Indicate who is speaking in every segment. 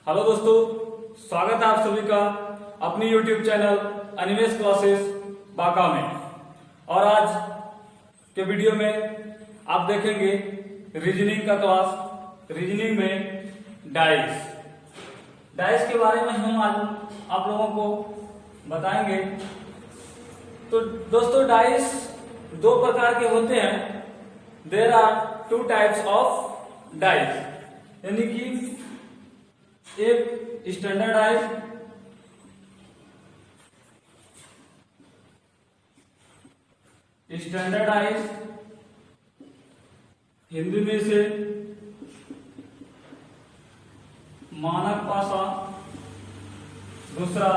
Speaker 1: Hello दोस्तों, स्वागत है आप सभी का अपनी YouTube channel Animesh classes Banka में। और आज के वीडियो में आप देखेंगे रीजनिंग का क्लास। रीजनिंग में डाइस के बारे में हम आज आप लोगों को बताएंगे। तो दोस्तों, डाइस दो प्रकार के होते हैं। There are two types of dice, यानी कि एक स्टैंडर्ड डाइस हिंदी में से मानक पासा, दूसरा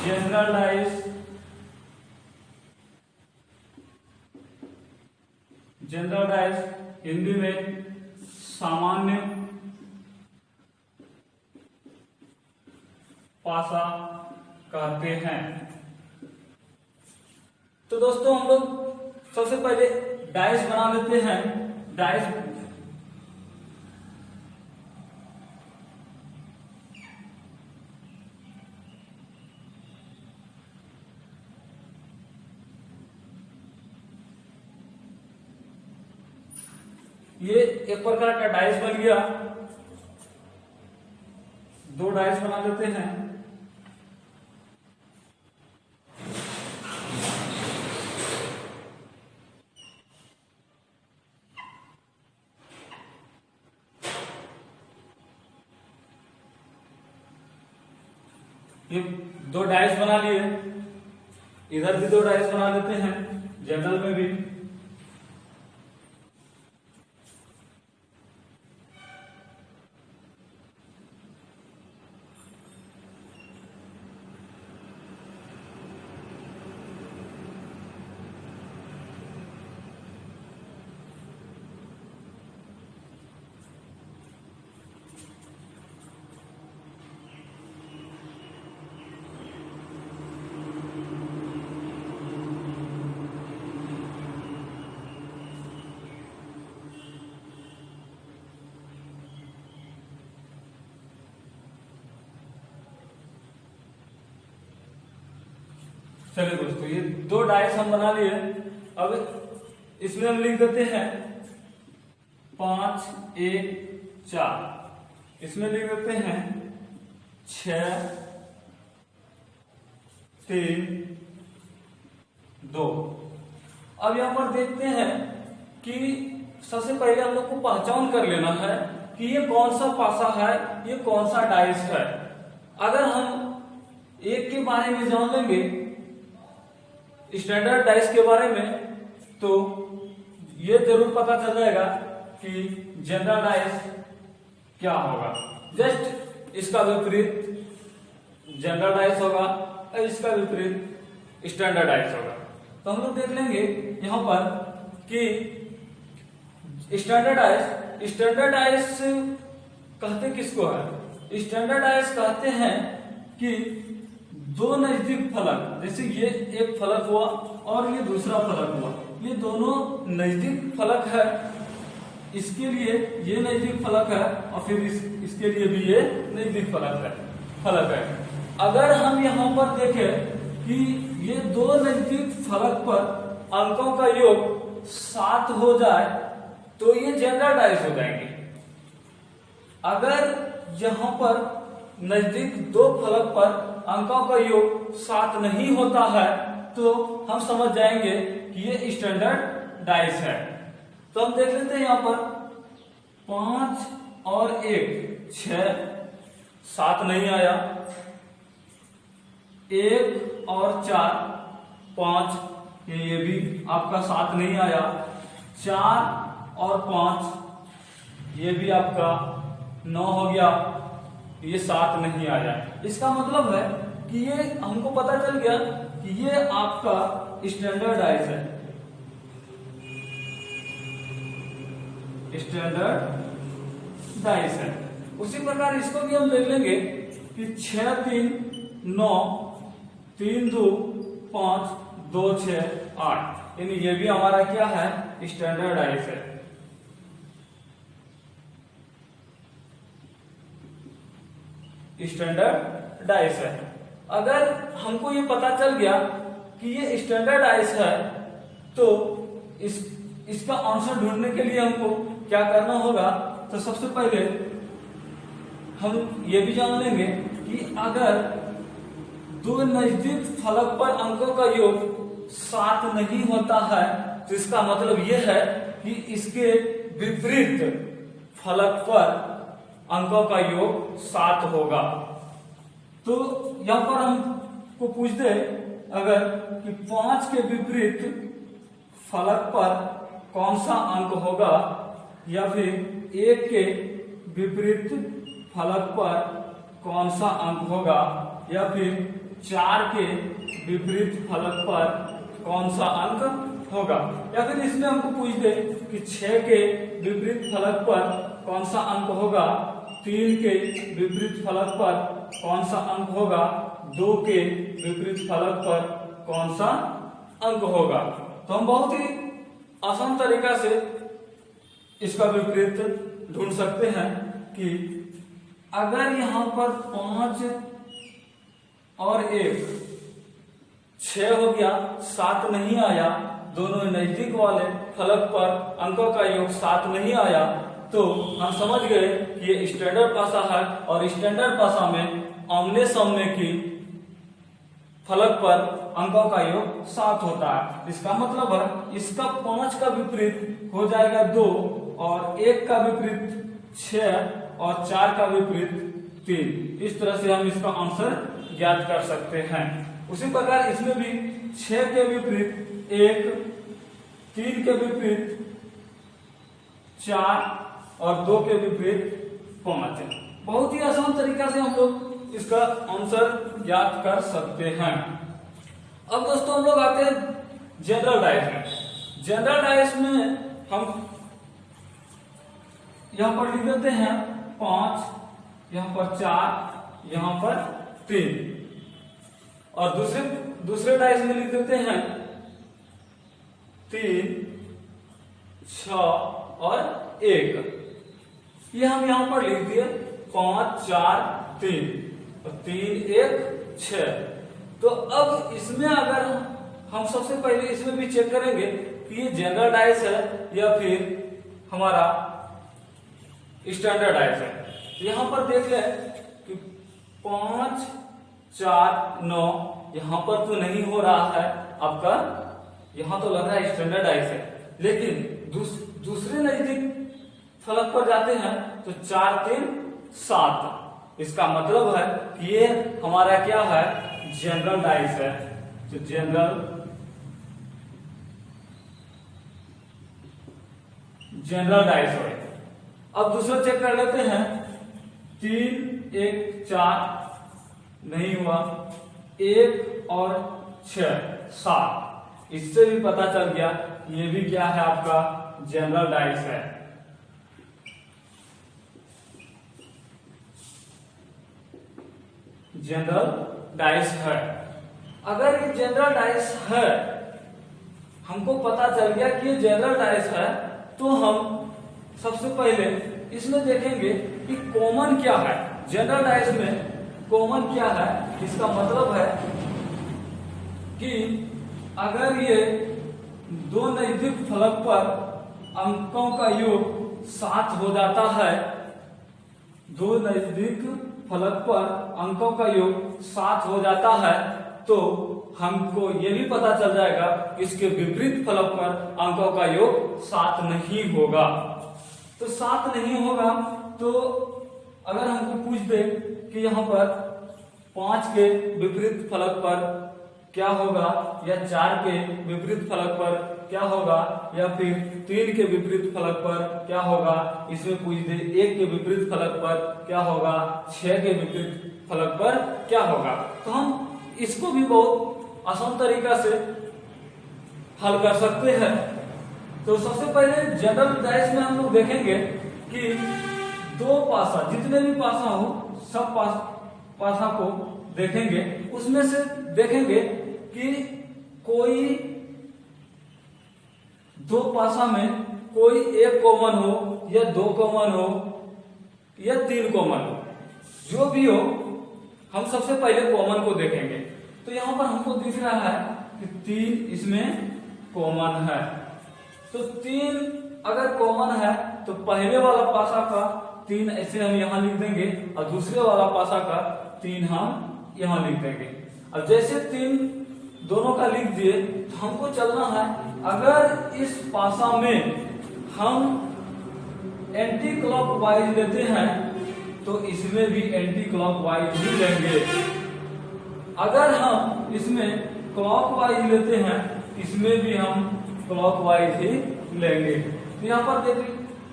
Speaker 1: general dice. General dice Hindi में सामान्य पासा कहते हैं। तो दोस्तों, हम लोग सबसे पहले डाइस बना लेते हैं। डाइस ये एक प्रकार का डाइस बन गया। दो डाइस बना लेते हैं। ये दो डाइस बना लिए, इधर भी दो डाइस बना लेते हैं, जनरल में भी। चलिए दोस्तों, ये दो डाइस हम बना लिए। अब इसमें हम लिख देते हैं 5 1 4। इसमें लिख देते हैं 6 3 2। अब यहां पर देखते हैं कि सबसे पहले हम लोग को पहचान कर लेना है कि ये कौन सा पासा है, ये कौन सा डाइस है। अगर हम एक के बारे में जान लेंगे, स्टैंडर्ड डाइस के बारे में, तो ये जरूर पता चल जाएगा कि जनरल डाइस क्या होगा। जस्ट इसका विपरीत जनरल डाइस होगा और इसका विपरीत स्टैंडर्ड डाइस होगा। तो हम लोग देख लेंगे यहां पर कि स्टैंडर्ड डाइस कहते किसको है। स्टैंडर्ड डाइस कहते हैं कि दो नजदीक फलक, जैसे ये एक फलक हुआ और ये दूसरा फलक हुआ, ये दोनों नजदीक फलक है। इसके लिए ये नजदीक फलक है और फिर इसके लिए भी ये नजदीक फलक है। अगर हम यहाँ पर देखें कि ये दो नजदीक फलक पर अंकों का योग 7 हो जाए तो ये जनरल डाइस हो जाएंगे। अगर यहाँ पर नजदीक दो फलक पर अंकों का योग 7 नहीं होता है तो हम समझ जाएंगे कि ये स्टैंडर्ड डाइस है। तो हम देख लेते हैं यहां पर 5 और 1 6, 7 नहीं आया। 1 और 4 5, ये भी आपका 7 नहीं आया। 4 और 5 ये भी आपका 9 हो गया, ये 7 नहीं आया। इसका मतलब है कि ये हमको पता चल गया कि ये आपका स्टैंडर्ड डाइस है। स्टैंडर्ड डाइस है। उसी प्रकार इसको भी हम देख लेंगे कि 6 3 9 3 2 5 2 6 8, यानी ये भी हमारा क्या है, स्टैंडर्ड डाइस है। स्टैंडर्ड डाइस है। अगर हमको ये पता चल गया कि ये स्टैंडर्ड डाइस है तो इसका आंसर ढूंढने के लिए हमको क्या करना होगा, तो सबसे पहले हम ये भी जान लेंगे कि अगर दो नजदीक फलक पर अंकों का योग 7 नहीं होता है तो इसका मतलब यह है कि इसके विपरीत फलक पर अंकों का योग 7 होगा। तो यहां पर हमको पूछ दे अगर कि 5 के विपरीत फलक पर कौन सा अंक होगा, या फिर 1 के विपरीत फलक पर कौन सा अंक होगा, या फिर 4 के विपरीत फलक पर कौन सा अंक होगा, या फिर इसमें हमको पूछ दे कि 6 के विपरीत फलक पर कौन सा अंक होगा, 3 के विपरीत फलक पर कौन सा अंक होगा, 2 के विपरीत फलक पर कौन सा अंक होगा। तो हम बहुत ही आसान तरीका से इसका विपरीत ढूंढ सकते हैं कि अगर यहां पर 5 और 1 6 हो गया, 7 नहीं आया, दोनों नजदीक वाले फलक पर अंकों का योग 7 नहीं आया, तो हम समझ गए कि ये स्टैंडर्ड भाषा है और स्टैंडर्ड भाषा में आमने सामने की फलक पर अंकों का योग 7 होता है। इसका मतलब है इसका 5 का विपरीत हो जाएगा 2 और 1 का विपरीत 6 और 4 का विपरीत 3। इस तरह से हम इसका आंसर ज्ञात कर सकते हैं। उसी प्रकार इसमें भी 6 के विपरीत 1, 3 के विपरीत 4 और 2 के विपरीत 5। बहुत ही आसान तरीका से हम लोग इसका आंसर ज्ञात कर सकते हैं। अब दोस्तों हम लोग आते हैं जनरल डाइस में। जनरल डाइस में हम यहां पर लिख देते हैं 5, यहां पर 4, यहां पर 3, और दूसरे डाइस में लिख देते हैं 3, 6 और 1। ये हम यहां पर लिख दिए 5, 4, 3 और 3, 1, 6। तो अब इसमें अगर हम सबसे पहले इसमें भी चेक करेंगे कि ये जनरल डाइस है या फिर हमारा स्टैंडर्ड डाइस है। तो यहां पर देख ले कि 5, 4, 9 यहां पर तो नहीं हो रहा है आपका, यहां तो लग रहा है स्टैंडर्ड डाइस है, लेकिन दूसरे नजदीक फलक पर जाते हैं तो 4, 3, 7। इसका मतलब है कि ये हमारा क्या है, जनरल डाइस है। तो जनरल डाइस है। अब दूसरा चेक कर लेते हैं 3, 1, 4 नहीं हुआ, 1 और 6, 7। इससे भी पता चल गया ये भी क्या है आपका जनरल डाइस है। जनरल डाइस है। अगर ये जनरल डाइस है, हमको पता चल गया कि ये जनरल डाइस है, तो हम सबसे पहले इसमें देखेंगे कि कॉमन क्या है। जनरल डाइस में कॉमन क्या है, इसका मतलब है कि अगर ये दो नजदीक फलक पर अंकों का योग 7 हो जाता है, दो नजदीक फलक पर अंकों का योग 7 हो जाता है, तो हमको ये भी पता चल जाएगा इसके विपरीत फलक पर अंकों का योग 7 नहीं होगा। तो 7 नहीं होगा, तो अगर हमको पूछ दे कि यहाँ पर 5 के विपरीत फलक पर क्या होगा, या 4 के विपरीत फलक पर क्या होगा, या फिर 3 के विपरीत फलक पर क्या होगा, इसमें पूछ दे 1 के विपरीत फलक पर क्या होगा, 6 के विपरीत फलक पर क्या होगा, तो हम इसको भी बहुत आसान तरीका से हल कर सकते हैं। तो सबसे पहले जनरल डाइस में हम लोग देखेंगे कि दो पासा, जितने भी पासा हो सब पासा को देखेंगे, उसमें से देखेंगे कि कोई दो पासा में कोई एक कॉमन हो, या 2 कॉमन हो, या 3 कॉमन हो, जो भी हो हम सबसे पहले कॉमन को देखेंगे। तो यहाँ पर हमको दिख रहा है कि 3 इसमें कॉमन है। तो 3 अगर कॉमन है तो पहले वाला पासा का 3 ऐसे हम यहाँ लिख देंगे और दूसरे वाला पासा का 3 हम यहाँ लिख देंगे। अब जैसे 3 दोनों का लिख दिए तो हमको चलना है, अगर इस पासा में हम एंटी क्लॉकवाइज लेते हैं तो इसमें भी एंटी क्लॉकवाइज ही लेंगे। अगर हम इसमें क्लॉकवाइज लेते हैं इसमें भी हम क्लॉकवाइज ही लेंगे। तो यहाँ पर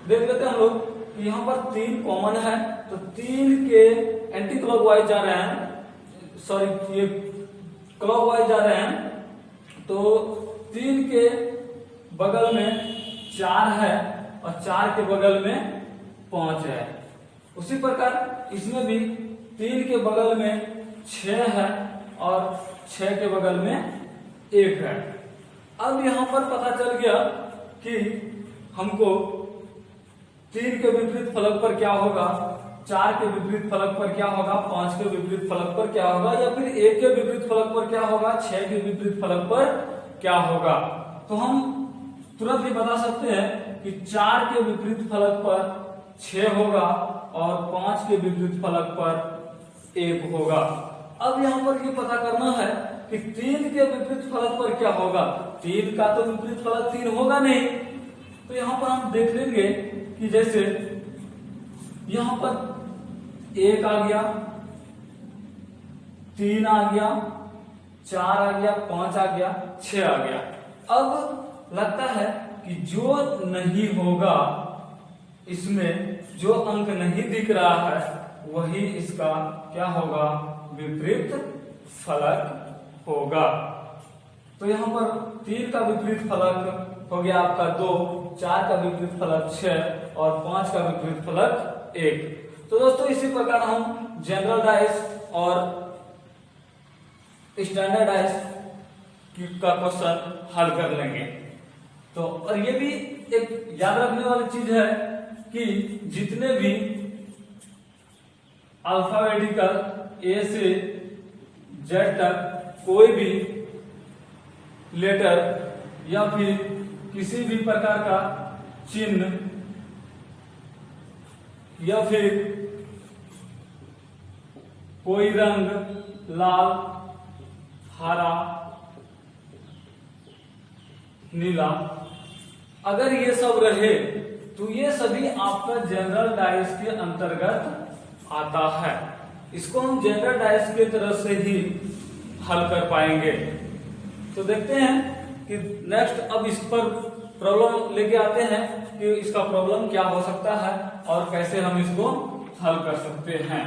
Speaker 1: देख लेते हैं हम लोग कि यहाँ पर 3 कॉमन है तो 3 के एंटी क्लॉकवाइज जा रहे हैं, सॉरी ये क्लॉकवाइज जा रहे हैं। तो 3 के बगल में 4 है और 4 के बगल में 5 है। उसी प्रकार इसमें भी 3 के बगल में 6 है और 6 के बगल में 1 है। अब यहाँ पर पता चल गया कि हमको 3 के विपरीत फलक पर क्या होगा, 4 के विपरीत फलक पर क्या होगा, 5 के विपरीत फलक पर क्या होगा, या फिर 1 के विपरीत फलक पर क्या होगा, 6 के विपरीत फलक पर क्या होगा। तो हम तुरंत ही बता सकते हैं कि 4 के विपरीत फलक पर 6 होगा और 5 के विपरीत फलक पर 1 होगा। अब यहाँ पर ये पता करना है कि 3 के विपरीत फलक पर क्या होगा। 3 का तो विपरीत फलक 3 होगा नहीं। तो यहाँ पर हम देख लेंगे कि जैसे यहाँ पर 1 आ गया, 3 आ गया, 4 आ गया, 5 आ गया, 6 आ गया। अब लगता है कि जो नहीं होगा, इसमें जो अंक नहीं दिख रहा है वही इसका क्या होगा, विपरीत फलक होगा। तो यहाँ पर 3 का विपरीत फलक हो गया आपका 2, 4 का विपरीत फलक 6 और 5 का विपरीत फलक 1। तो दोस्तों इसी प्रकार हम जनरल डाइस और स्टैंडर्ड डाइस का क्वेश्चन हल कर लेंगे। तो और ये भी एक याद रखने वाली चीज है कि जितने भी अल्फाबेटिकल ए से जेड तक कोई भी लेटर या फिर किसी भी प्रकार का चिन्ह या फिर कोई रंग, लाल, हरा, नीला, अगर ये सब रहे तो ये सभी आपका जनरल डाइस के अंतर्गत आता है। इसको हम जनरल डाइस के तरफ से ही हल कर पाएंगे। तो देखते हैं कि नेक्स्ट अब इस पर प्रॉब्लम लेके आते हैं कि इसका प्रॉब्लम क्या हो सकता है और कैसे हम इसको हल कर सकते हैं।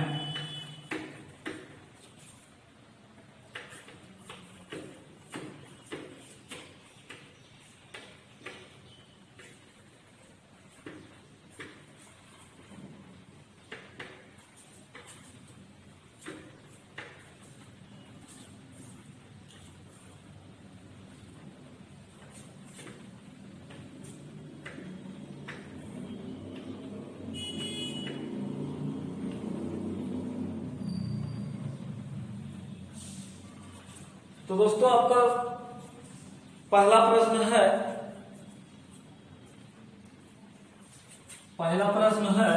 Speaker 1: तो दोस्तों आपका पहला प्रश्न है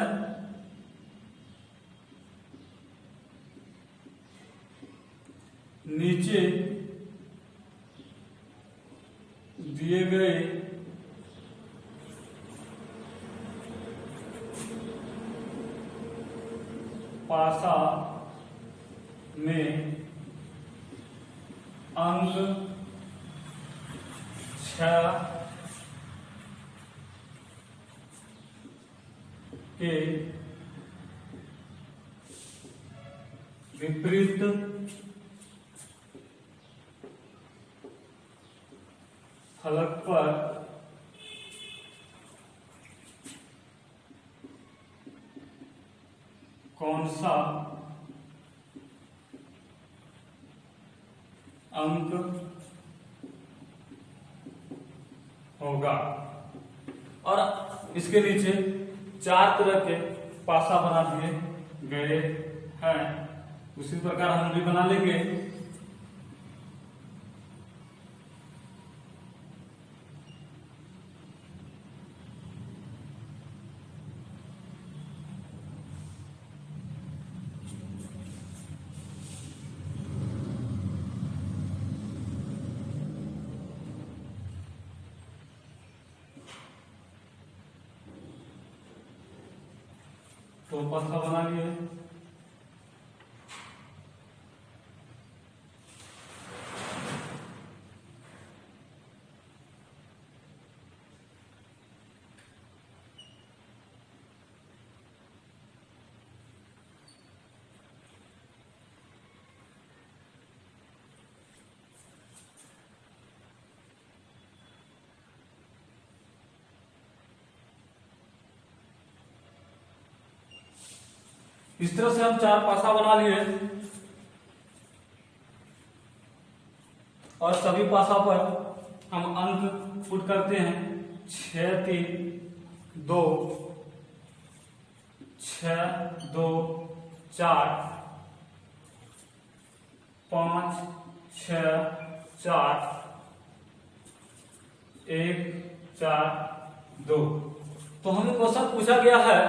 Speaker 1: नीचे दिए गए पासा में अंक 6 के विपरीत फलक पर कौन सा अंक होगा। और इसके नीचे 4 तरह के पासा बना दिए गए हैं। उसी प्रकार हम भी बना लेंगे। तो पासा बना लिए। इस तरह से हम 4 पासा बना लिए और सभी पासा पर हम अंक पुट करते हैं। 6 3 2 6 2 4 5 6 4 1 4 2। तो हमें क्वेश्चन पूछा गया है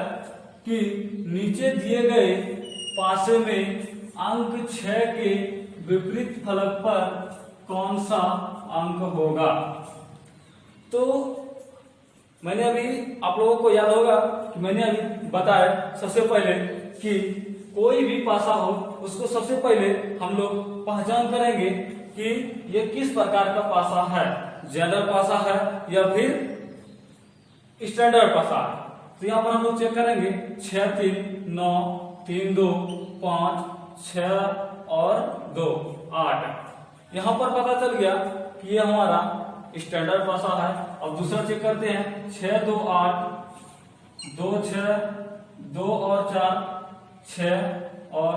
Speaker 1: कि नीचे दिए गए पासे में अंक 6 के विपरीत फलक पर कौन सा अंक होगा। तो मैंने अभी आप लोगों को याद होगा कि मैंने अभी बताया सबसे पहले कि कोई भी पासा हो उसको सबसे पहले हम लोग पहचान करेंगे कि ये किस प्रकार का पासा है, जनरल पासा है या फिर स्टैंडर्ड पासा है। तो यहाँ पर हम लोग चेक करेंगे 6 3 9 3 2 5 6 और 2 8। यहाँ पर पता चल गया कि ये हमारा स्टैंडर्ड पासा है। अब दूसरा चेक करते हैं 6 2 8 2 6 2 और 4 6 और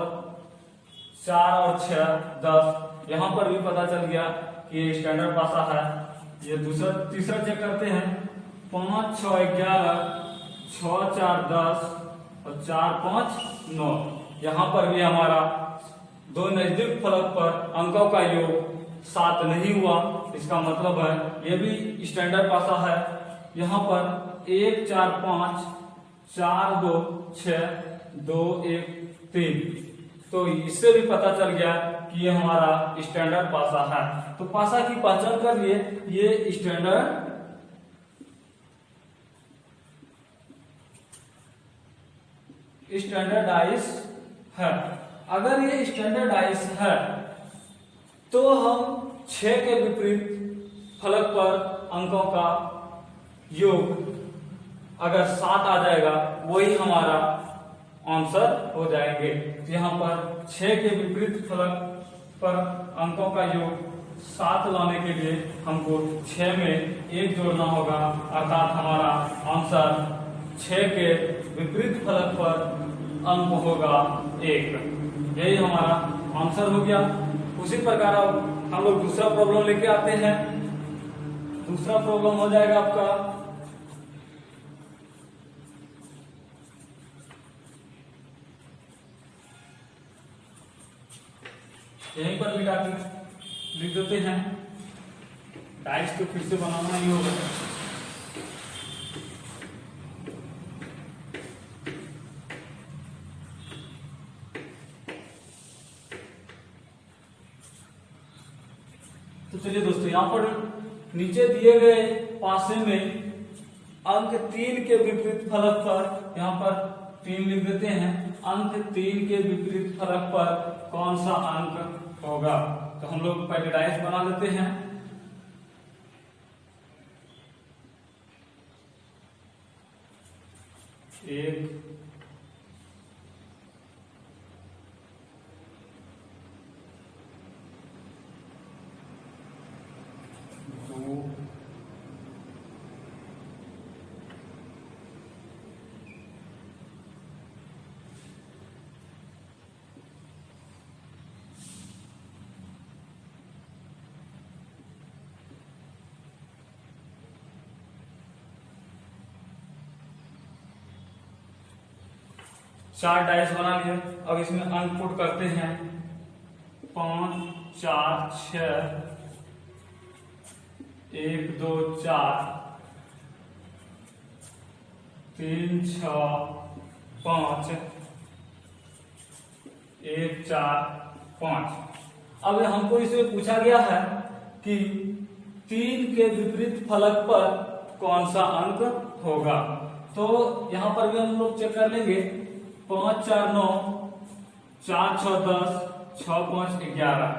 Speaker 1: 4 और 6 10। यहाँ पर भी पता चल गया कि ये स्टैंडर्ड पासा है। ये तीसरा चेक करते हैं 5 6 11 6 4 10 और 4 5 9। यहाँ पर भी हमारा दो नजदीक फलक पर अंकों का योग 7 नहीं हुआ। इसका मतलब है ये भी स्टैंडर्ड पासा है। यहाँ पर 1 4 5 4 2 6 2 1 3। तो इससे भी पता चल गया कि ये हमारा स्टैंडर्ड पासा है। तो पासा की पहचान कर लिए, ये स्टैंडर्डाइज है। अगर ये स्टैंडर्डाइज है तो हम 6 के विपरीत फलक पर अंकों का योग अगर 7 आ जाएगा वही हमारा आंसर हो जाएंगे। तो यहाँ पर 6 के विपरीत फलक पर अंकों का योग 7 लाने के लिए हमको 6 में 1 जोड़ना होगा, अर्थात हमारा आंसर 6 के विपरीत फलक पर अंक होगा 1। यही हमारा आंसर हो गया। उसी प्रकार अब हम लोग दूसरा प्रॉब्लम लेके आते हैं। दूसरा प्रॉब्लम हो जाएगा आपका यहीं पर मिटा के लिख देते हैं। डाइस तो फिर से बनाना ही होगा। तो चलिए दोस्तों, यहाँ पर नीचे दिए गए पासे में अंक 3 के विपरीत फलक पर, यहाँ पर 3 लिख देते हैं। अंक 3 के विपरीत फलक पर कौन सा अंक होगा। तो हम लोग पहले डाइस बना लेते हैं। एक, दो, 4 डाइस बना लिए। अब इसमें अंक पुट करते हैं 5 4 6 1 2 4 3 6 5 1 4 5। अब हमको इसमें पूछा गया है कि 3 के विपरीत फलक पर कौन सा अंक होगा। तो यहां पर भी हम लोग चेक कर लेंगे। 5 4 9 4 6 10 6 5 11।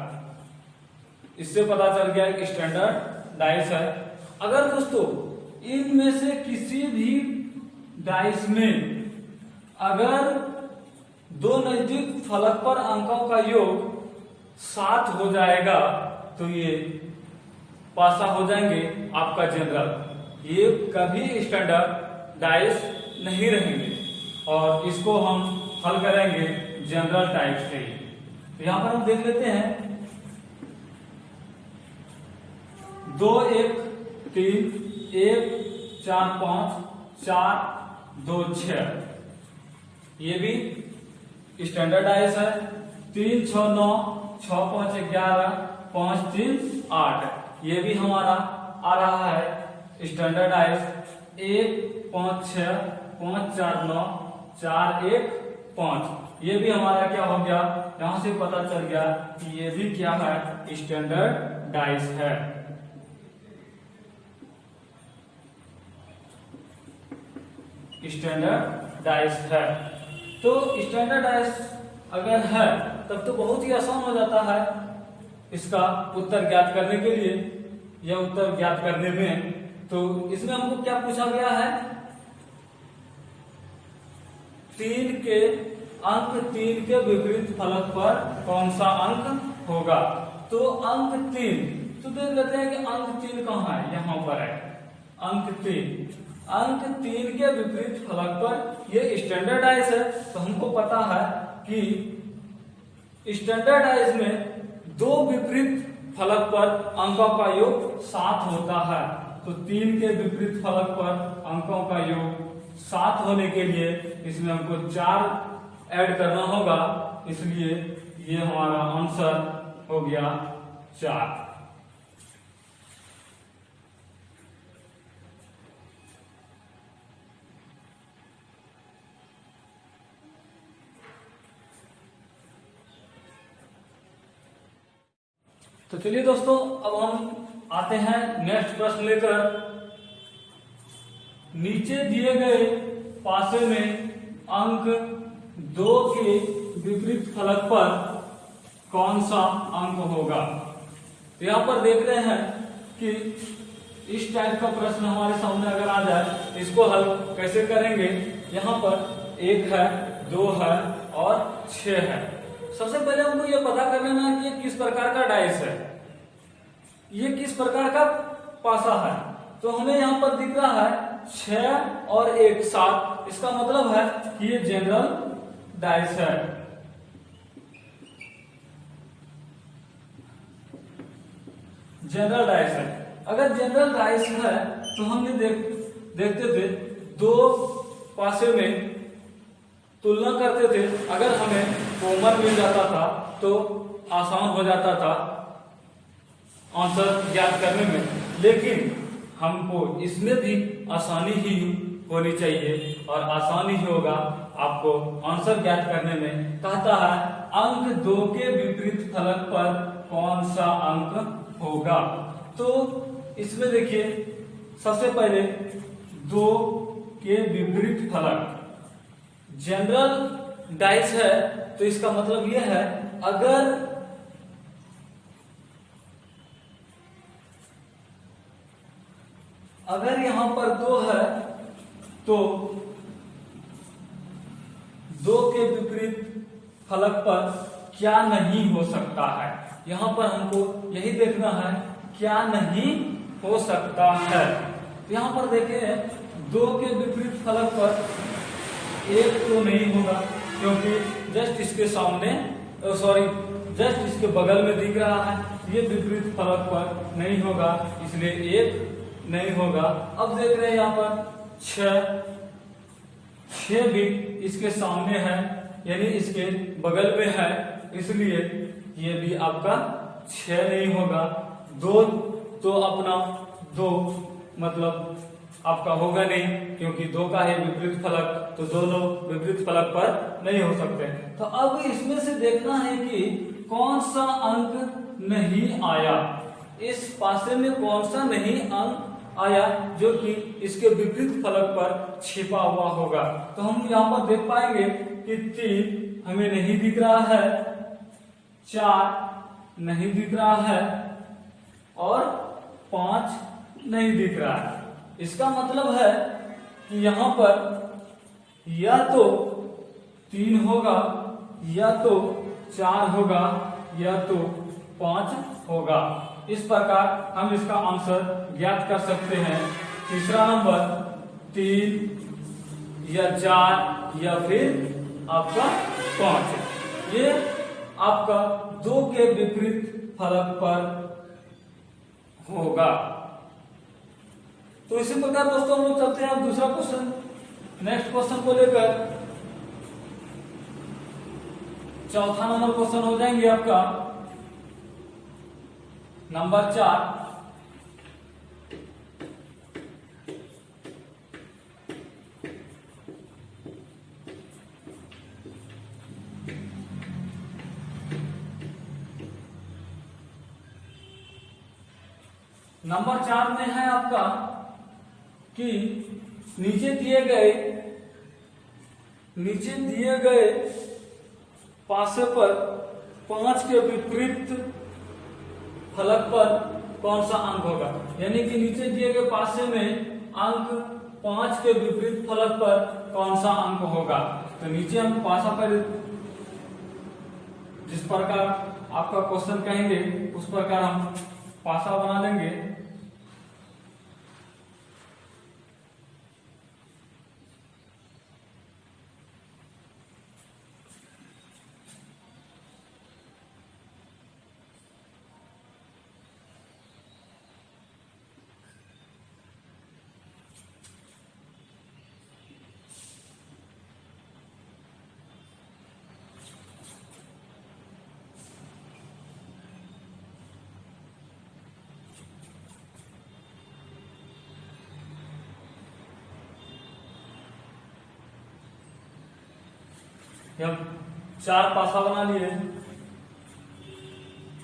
Speaker 1: इससे पता चल गया कि स्टैंडर्ड डाइस है। अगर दोस्तों इनमें से किसी भी डाइस में अगर दो नजदीक फलक पर अंकों का योग 7 हो जाएगा तो ये पासा हो जाएंगे आपका जनरल। ये कभी स्टैंडर्ड डाइस नहीं रहेंगे और इसको हम हल करेंगे जनरल टाइप से। तो यहां पर हम देख लेते हैं 2 1 3 1 4 5 4 2 6। ये भी स्टैंडर्ड डाइस है। 3 6 9 6 5 11 5 3 8। ये भी हमारा आ रहा है स्टैंडर्ड डाइस। 1 5 6 5 4 9 4 1 5। ये भी हमारा क्या हो गया, यहां से पता चल गया कि ये भी क्या है, स्टैंडर्ड डाइस है। स्टैंडर्ड डाइस है। तो स्टैंडर्ड डाइस अगर है तब तो बहुत ही आसान हो जाता है इसका उत्तर ज्ञात करने के लिए या उत्तर ज्ञात करने में। तो इसमें हमको क्या पूछा गया है, 3 के विपरीत फलक पर कौन सा अंक होगा। तो अंक 3, तो देख लेते हैं कि अंक 3 कहाँ है, यहां पर है अंक 3 के विपरीत फलक पर ये स्टैंडर्ड डाइस है। तो हमको पता है कि स्टैंडर्ड डाइस में 2 विपरीत फलक पर अंकों का योग 7 होता है। तो 3 के विपरीत फलक पर अंकों का योग 7 होने के लिए इसमें हमको 4 ऐड करना होगा, इसलिए ये हमारा आंसर हो गया 4। तो चलिए दोस्तों, अब हम आते हैं नेक्स्ट प्रश्न लेकर। नीचे दिए गए पासे में अंक 2 के विपरीत फलक पर कौन सा अंक होगा। तो यहां पर देख रहे हैं कि इस टाइप का प्रश्न हमारे सामने अगर आ जाए, इसको हल कैसे करेंगे। यहां पर 1 है, 2 है और 6 है। सबसे पहले हमको ये पता कर लेना है कि ये किस प्रकार का डाइस है, ये किस प्रकार का पासा है। तो हमें यहां पर दिख रहा है 6 और 1 7। इसका मतलब है कि ये जनरल डाइस है। जनरल डाइस है। अगर जनरल डाइस है तो हम ये देखते थे 2 पासे में तुलना करते थे। अगर हमें कॉमन मिल जाता था तो आसान हो जाता था आंसर ज्ञात करने में, लेकिन हमको इसमें भी आसानी ही होनी चाहिए और आसानी ही होगा आपको आंसर ज्ञात करने में। कहता है अंक 2 के विपरीत फलक पर कौन सा अंक होगा। तो इसमें देखिए सबसे पहले 2 के विपरीत फलक जनरल डाइस है। तो इसका मतलब यह है अगर यहां पर 2 है तो 2 के विपरीत फलक पर क्या नहीं हो सकता है। यहां पर हमको यही देखना है क्या नहीं हो सकता है। यहां पर देखें 2 के विपरीत फलक पर 1 तो नहीं होगा, क्योंकि जस्ट इसके सामने जस्ट इसके बगल में दिख रहा है। ये विपरीत फलक पर नहीं होगा, इसलिए 1 नहीं होगा। अब देख रहे हैं यहाँ पर 6 6 भी इसके सामने है, यानी इसके बगल में है, इसलिए ये भी आपका 6 नहीं होगा। 2 तो अपना 2 मतलब आपका होगा नहीं, क्योंकि 2 का है विपरीत फलक, तो दोनों विपरीत फलक पर नहीं हो सकते। तो अब इसमें से देखना है कि कौन सा अंक नहीं आया, इस पासे में कौन सा नहीं अंक आया जो कि इसके विपरीत फलक पर छिपा हुआ होगा। तो हम यहाँ पर देख पाएंगे कि 3 हमें नहीं दिख रहा है, 4 नहीं दिख रहा है और 5 नहीं दिख रहा है। इसका मतलब है कि यहाँ पर या तो 3 होगा, या तो 4 होगा, या तो 5 होगा। इस प्रकार हम इसका आंसर ज्ञात कर सकते हैं। तीसरा नंबर 3 या 4 या फिर आपका 5, ये आपका 2 के विपरीत फलक पर होगा। तो इसी प्रकार दोस्तों हम लोग चलते हैं दूसरा क्वेश्चन, नेक्स्ट क्वेश्चन को लेकर। चौथा नंबर क्वेश्चन हो जाएंगे आपका नंबर 4। नंबर 4 में है आपका कि नीचे दिए गए पासे पर 5 के विपरीत फलक पर कौन सा अंक होगा, यानी कि नीचे दिए गए पासे में अंक 5 के विपरीत फलक पर कौन सा अंक होगा। तो नीचे हम पासा पर जिस प्रकार आपका क्वेश्चन कहेंगे उस प्रकार हम पासा बना लेंगे। हम 4 पासा बना लिए।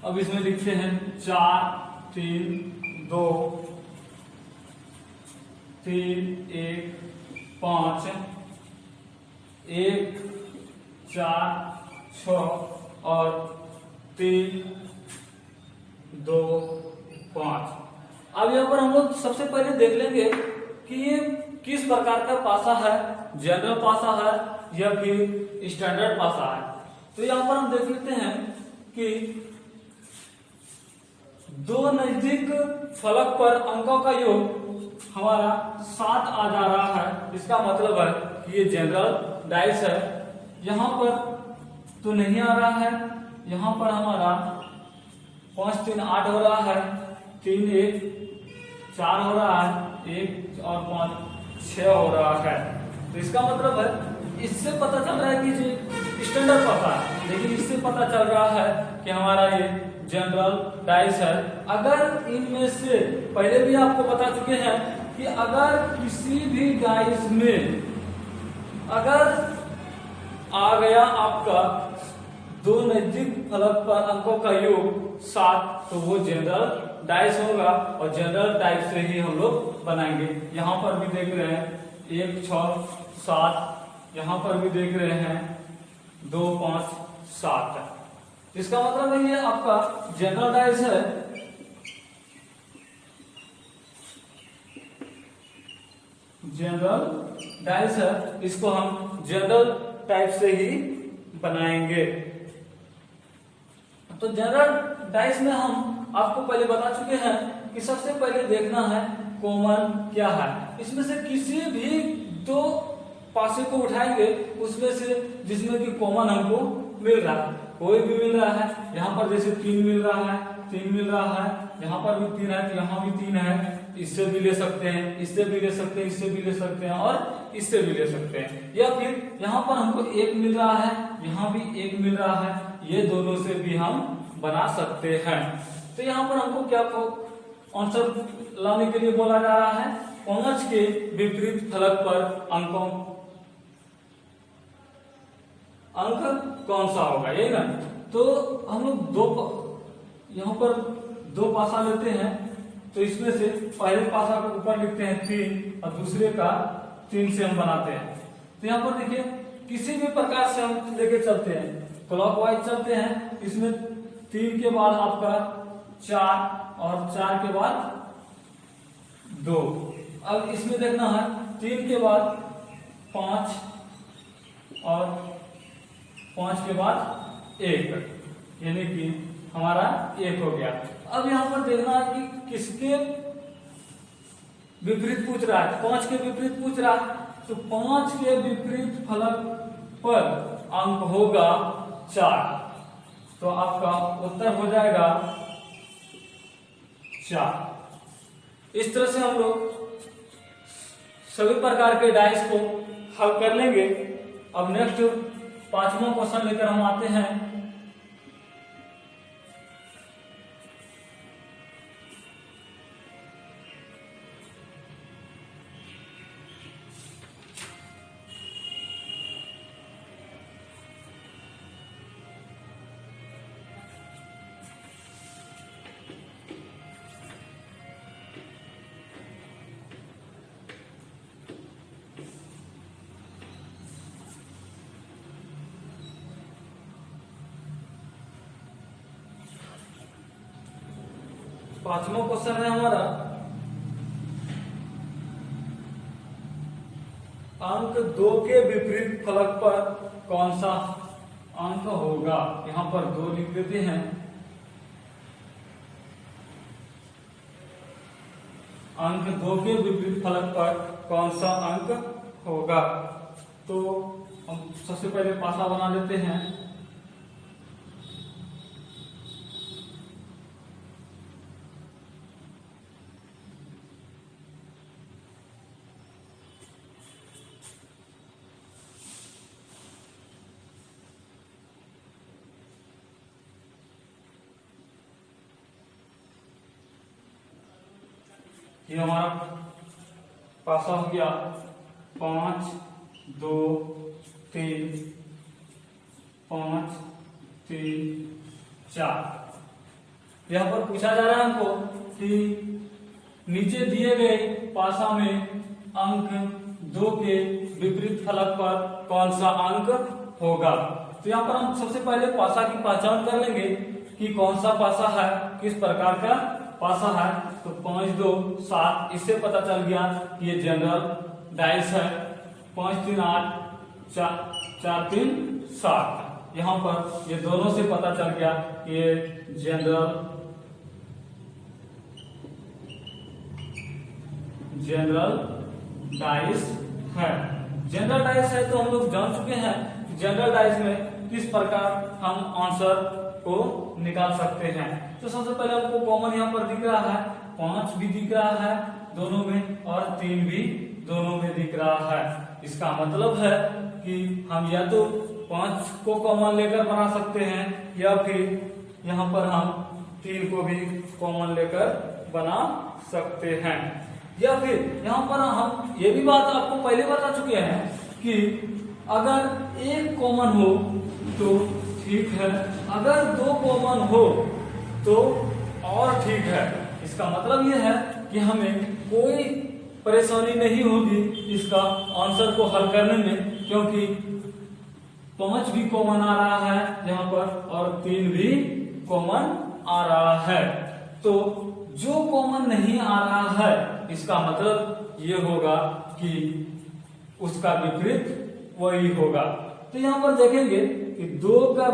Speaker 1: अब इसमें लिखते हैं 4 3 2 3 1 5 1 4 6 और 3 2 5। अब यहाँ पर हम लोग सबसे पहले देख लेंगे कि ये किस प्रकार का पासा है, जनरल पासा है या फिर स्टैंडर्ड पासा है। तो यहाँ पर हम देख लेते हैं कि 2 नजदीक फलक पर अंकों का योग हमारा 7 आ जा रहा है। इसका मतलब है कि ये जनरल डाइस है। यहाँ पर तो नहीं आ रहा है, यहाँ पर हमारा 5 3 8 हो रहा है, 3 1 4 हो रहा है, 1 और 5 6 हो रहा है। तो इसका मतलब है इससे पता चल रहा है कि जो स्टैंडर्ड पासा है, लेकिन इससे पता चल रहा है कि हमारा ये जनरल डाइस है। अगर इनमें से पहले भी आपको बता चुके हैं कि अगर किसी भी डाइस में अगर आ गया आपका 2 नजदीक फलक पर अंकों का योग 7, तो वो जनरल डाइस होगा और जनरल डाइस से ही हम लोग बनाएंगे। यहाँ पर भी देख रहे हैं 1 6 7, यहाँ पर भी देख रहे हैं 2 5 7। इसका मतलब है ये आपका जनरल डाइस है। जनरल डाइस है, इसको हम जनरल टाइप से ही बनाएंगे। तो जनरल डाइस में हम आपको पहले बता चुके हैं कि सबसे पहले देखना है कॉमन क्या है। इसमें से किसी भी 2 पासे को उठाएंगे उसमें से जिसमें कि कॉमन हमको मिल रहा है, कोई भी मिल रहा है। यहाँ पर जैसे 3 मिल रहा है, 3 मिल रहा है, यहाँ पर भी 3 है तो यहाँ भी 3 है, इससे भी ले सकते हैं, इससे भी ले सकते हैं, इससे भी ले सकते हैं और इससे भी ले सकते हैं, या फिर यहाँ पर हमको 1 मिल रहा है, यहाँ भी 1 मिल रहा है, ये दोनों से भी हम बना सकते हैं। तो यहाँ पर हमको क्या आंसर लाने के लिए बोला जा रहा है, 5 के विपरीत फलक पर अंक कौन सा होगा, यही ना। तो हम लोग यहाँ पर 2 पासा लेते हैं, तो इसमें से पहले पासा को ऊपर लिखते हैं 3 और दूसरे का 3 से हम बनाते हैं। तो यहाँ पर देखिए किसी भी प्रकार से हम लेके चलते हैं, क्लॉकवाइज चलते हैं, इसमें 3 के बाद आपका 4 और 4 के बाद 2। अब इसमें देखना है 3 के बाद 5 और 5 के बाद 1, यानी कि हमारा 1 हो गया। अब यहाँ पर देखना है कि किसके विपरीत पूछ रहा है, 5 के विपरीत पूछ रहा है, तो 5 के विपरीत फलक पर अंक होगा 4, तो आपका उत्तर हो जाएगा 4। इस तरह से हम लोग सभी प्रकार के डाइस को हल कर लेंगे। अब नेक्स्ट 5वां क्वेश्चन लेकर हम आते हैं। पांचवा क्वेश्चन है हमारा, अंक 2 के विपरीत फलक पर कौन सा अंक होगा। यहाँ पर 2 लिख देते हैं। अंक 2 के विपरीत फलक पर कौन सा अंक होगा। तो हम सबसे पहले पासा बना लेते हैं। ये हमारा पासा हो गया 5 2 3 5 3 4। यहाँ पर पूछा जा रहा है हमको कि नीचे दिए गए पासा में अंक 2 के विपरीत फलक पर कौन सा अंक होगा। तो यहाँ पर हम सबसे पहले पासा की पहचान कर लेंगे कि कौन सा पासा है, किस प्रकार का पासा है। तो 5 2 7, इससे पता चल गया कि ये जनरल डाइस है। 5 3 8 4 3 7, यहाँ पर ये दोनों से पता चल गया कि ये जनरल डाइस है। जनरल डाइस है तो हम लोग जान चुके हैं कि जनरल डाइस में किस प्रकार हम आंसर को निकाल सकते हैं। तो सबसे पहले आपको कॉमन यहाँ पर दिख रहा है, 5 भी दिख रहा है दोनों में और 3 भी दोनों में दिख रहा है। इसका मतलब है कि हम या तो 5 को कॉमन लेकर बना सकते हैं या फिर यहाँ पर हम 3 को भी कॉमन लेकर बना सकते हैं। या फिर यहाँ पर हम ये भी बात आपको पहले बता चुके हैं कि अगर एक कॉमन हो तो ठीक है, अगर 2 कॉमन हो तो और ठीक है। इसका मतलब यह है कि हमें कोई परेशानी नहीं होगी इसका आंसर को हल करने में, क्योंकि 5 भी कॉमन आ रहा है यहाँ पर और 3 भी कॉमन आ रहा है। तो जो कॉमन नहीं आ रहा है इसका मतलब ये होगा कि उसका विपरीत वही होगा। तो यहाँ पर देखेंगे कि 2 का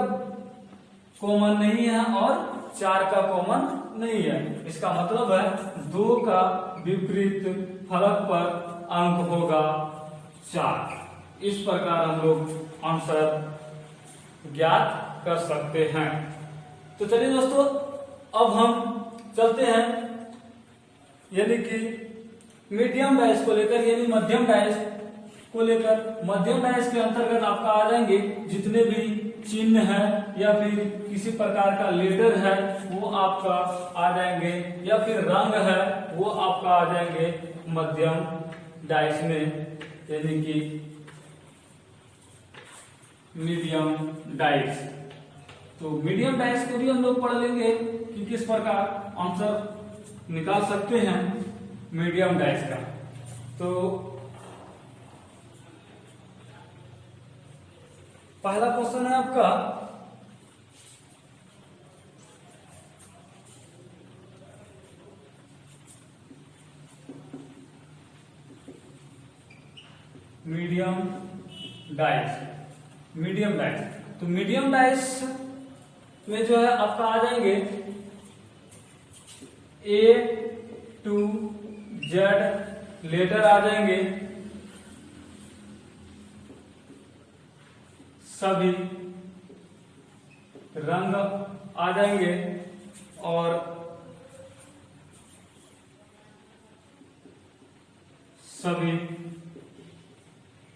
Speaker 1: कॉमन नहीं है और 4 का कॉमन नहीं है। इसका मतलब है 2 का विपरीत फलक पर अंक होगा 4। इस प्रकार हम लोग आंसर ज्ञात कर सकते हैं। तो चलिए दोस्तों, अब हम चलते हैं यानी कि मीडियम डाइस को लेकर, यानी मध्यम डाइस को लेकर मध्यम डाइस के अंतर्गत आपका आ जाएंगे जितने भी चिन्ह है या फिर किसी प्रकार का लेटर है वो आपका आ जाएंगे, या फिर रंग है वो आपका आ जाएंगे मध्यम डाइस में, यानी कि मीडियम डाइस। तो मीडियम डाइस को भी हम लोग पढ़ लेंगे कि किस प्रकार आंसर निकाल सकते हैं मीडियम डाइस का। तो पहला क्वेश्चन है आपका, मीडियम डाइस। मीडियम डाइस, तो मीडियम डाइस में जो है आपका आ जाएंगे A to Z लेटर आ जाएंगे, सभी रंग आ जाएंगे और सभी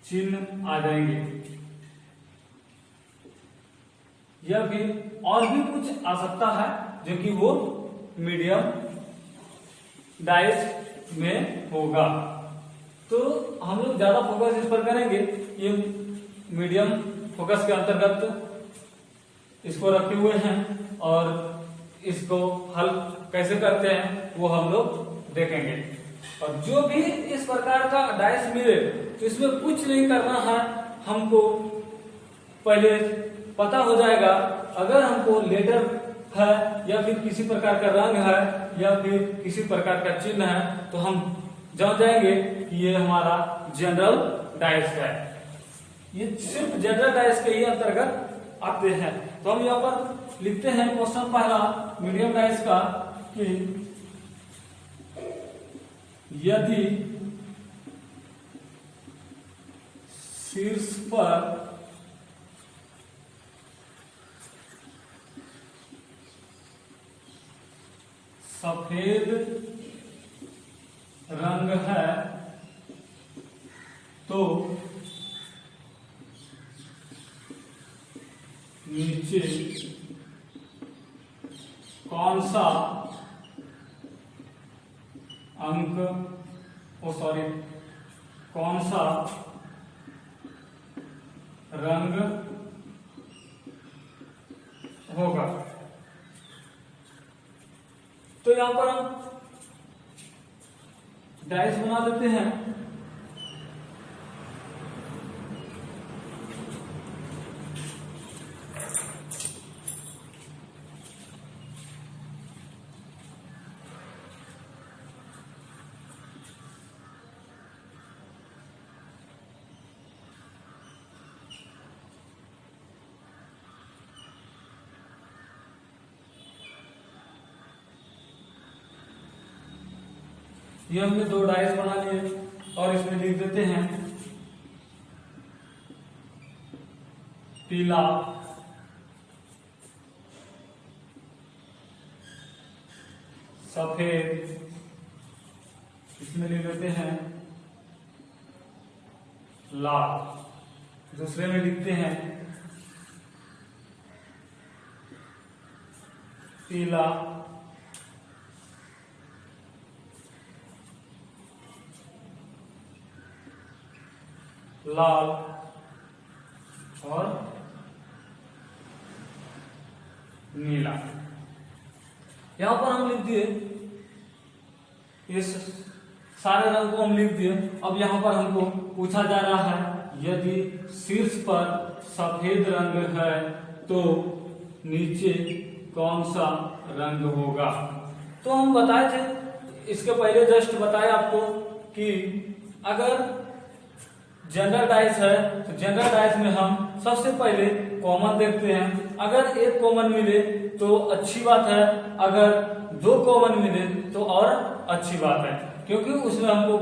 Speaker 1: चिन्ह आ जाएंगे, या फिर और भी कुछ आ सकता है जो कि वो मीडियम डाइस में होगा। तो हम लोग ज्यादा फोकस इस पर करेंगे, ये मीडियम फोकस के अंतर्गत इसको रखे हुए हैं और इसको हल कैसे करते हैं वो हम लोग देखेंगे। और जो भी इस प्रकार का डाइस मिले तो इसमें कुछ नहीं करना है, हमको पहले पता हो जाएगा अगर हमको लेटर है या फिर किसी प्रकार का रंग है या फिर किसी प्रकार का चिन्ह है तो हम जान जाएंगे कि ये हमारा जनरल डाइस है। ये सिर्फ जनरल डाइस के ही अंतर्गत आते हैं। तो हम यहाँ पर लिखते हैं क्वेश्चन पहला मीडियम डाइस का कि यदि शीर्ष पर सफेद रंग है तो नीचे कौन सा अंक कौन सा रंग होगा। तो यहां पर हम डाइस बना देते हैं। ये हमने दो डाइस बना लिए और इसमें लिख देते हैं पीला, सफेद, इसमें लिख देते हैं लाल, दूसरे में लिखते हैं पीला, लाल और नीला। यहां पर हम लिख दिए, इस सारे रंग को हम लिख दिए। अब यहां पर हमको पूछा जा रहा है यदि शीर्ष पर सफेद रंग है तो नीचे कौन सा रंग होगा। तो हम बताए थे, इसके पहले जस्ट बताए आपको कि अगर जनरल डाइस है तो जनरल डाइस में हम सबसे पहले कॉमन देखते हैं। अगर एक कॉमन मिले तो अच्छी बात है, अगर दो कॉमन मिले तो और अच्छी बात है, क्योंकि उसमें हमको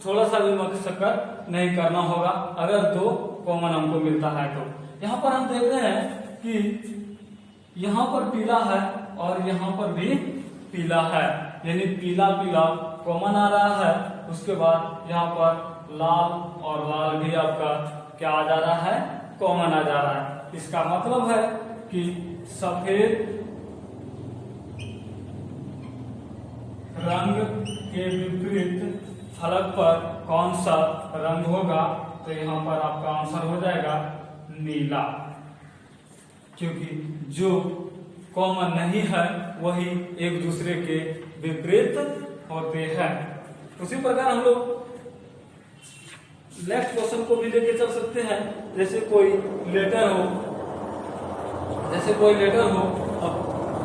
Speaker 1: थोड़ा सा भी मशक्कत नहीं करना होगा अगर दो कॉमन हमको मिलता है तो। यहाँ पर हम देख रहे हैं कि यहाँ पर पीला है और यहाँ पर भी पीला है, यानी पीला पीला कॉमन आ रहा है। उसके बाद यहाँ पर लाल और लाल भी आपका क्या आ जा रहा है, कॉमन आ जा रहा है। इसका मतलब है कि सफेद रंग के विपरीत फलक पर कौन सा रंग होगा, तो यहाँ पर आपका आंसर हो जाएगा नीला, क्योंकि जो कॉमन नहीं है वही एक दूसरे के विपरीत होते हैं। उसी प्रकार हम लोग नेक्स्ट क्वेश्चन को भी लेके चल सकते हैं। जैसे कोई लेटर हो, अब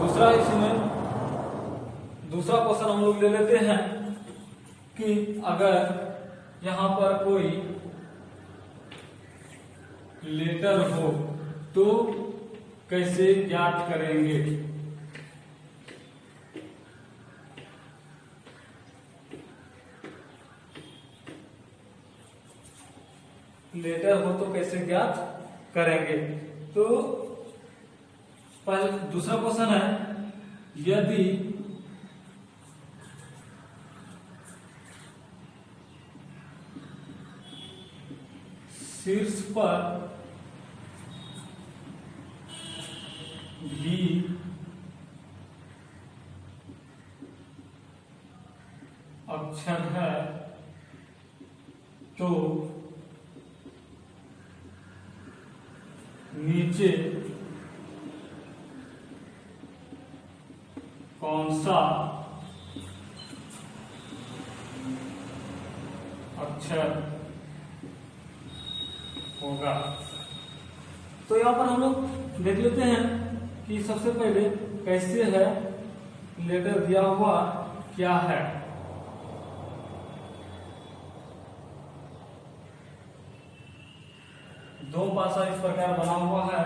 Speaker 1: दूसरा इसमें दूसरा क्वेश्चन हम लोग ले लेते हैं कि अगर यहाँ पर कोई लेटर हो तो कैसे ज्ञात करेंगे। लेटर हो तो कैसे ज्ञात करेंगे, तो पहले दूसरा क्वेश्चन है, यदि शीर्ष पर भी अक्षर है तो नीचे कौन सा अक्षर होगा। तो यहाँ पर हम लोग देख लेते हैं कि सबसे पहले कैसे है लेटर दिया हुआ क्या है। दो पासा इस प्रकार बना हुआ है,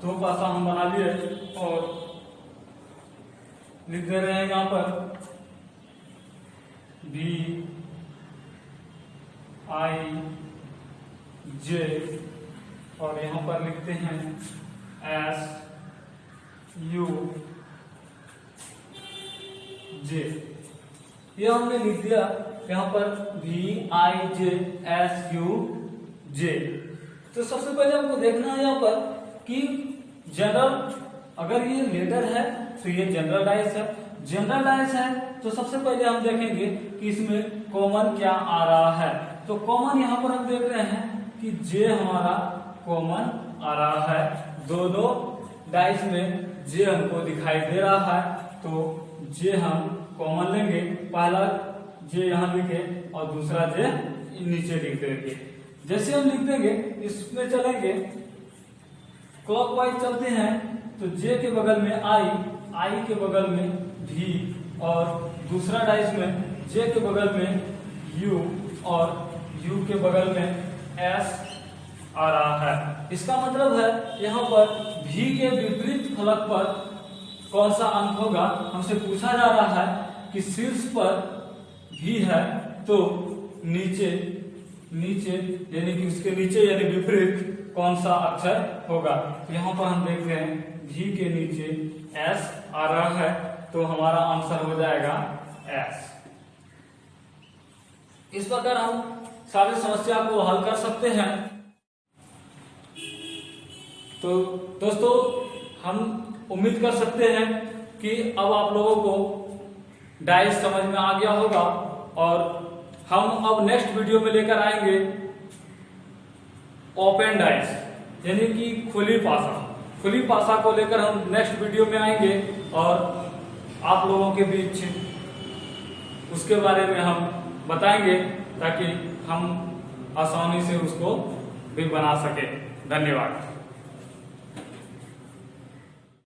Speaker 1: दो पासा हम बना लिए और लिख दे रहे हैं यहाँ पर B I J और यहाँ पर लिखते हैं S U J। यह हमने लिख दिया यहाँ पर V I J S U J। तो सबसे पहले हमको देखना है यहाँ पर कि जनरल, अगर ये लेटर है तो ये जनरल डाइस है। जनरल डाइस है तो सबसे पहले हम देखेंगे कि इसमें कॉमन क्या आ रहा है। तो कॉमन यहाँ पर हम देख रहे हैं कि जे हमारा कॉमन आ रहा है। दोनों डाइस में जे हमको दिखाई दे रहा है, तो जे हम कॉमन लेंगे। पहला जे यहाँ लिखे और दूसरा जे नीचे लिख देंगे। जैसे हम लिख देंगे इसमें चलेंगे क्लॉकवाइज चलते हैं, तो जे के बगल में आई के बगल में भी और दूसरा डाइस में जे के बगल में यू और यू के बगल में एस आ रहा है। इसका मतलब है यहाँ पर भी के विपरीत फलक पर कौन सा अंक होगा। हमसे पूछा जा रहा है कि शीर्ष पर भी है तो नीचे यानी कि उसके नीचे यानी विपरीत कौन सा अक्षर होगा। तो यहाँ पर हम देख रहे हैं भी के नीचे एस आ रहा है, तो हमारा आंसर हो जाएगा एस। इस प्रकार हम सारी समस्या को हल कर सकते हैं। तो दोस्तों, हम उम्मीद कर सकते हैं कि अब आप लोगों को डाइस समझ में आ गया होगा और हम अब नेक्स्ट वीडियो में लेकर आएंगे ओपन डाइस यानी कि खुली पासा को लेकर हम नेक्स्ट वीडियो में आएंगे और आप लोगों के बीच उसके बारे में हम बताएंगे ताकि हम आसानी से उसको भी बना सके। धन्यवाद।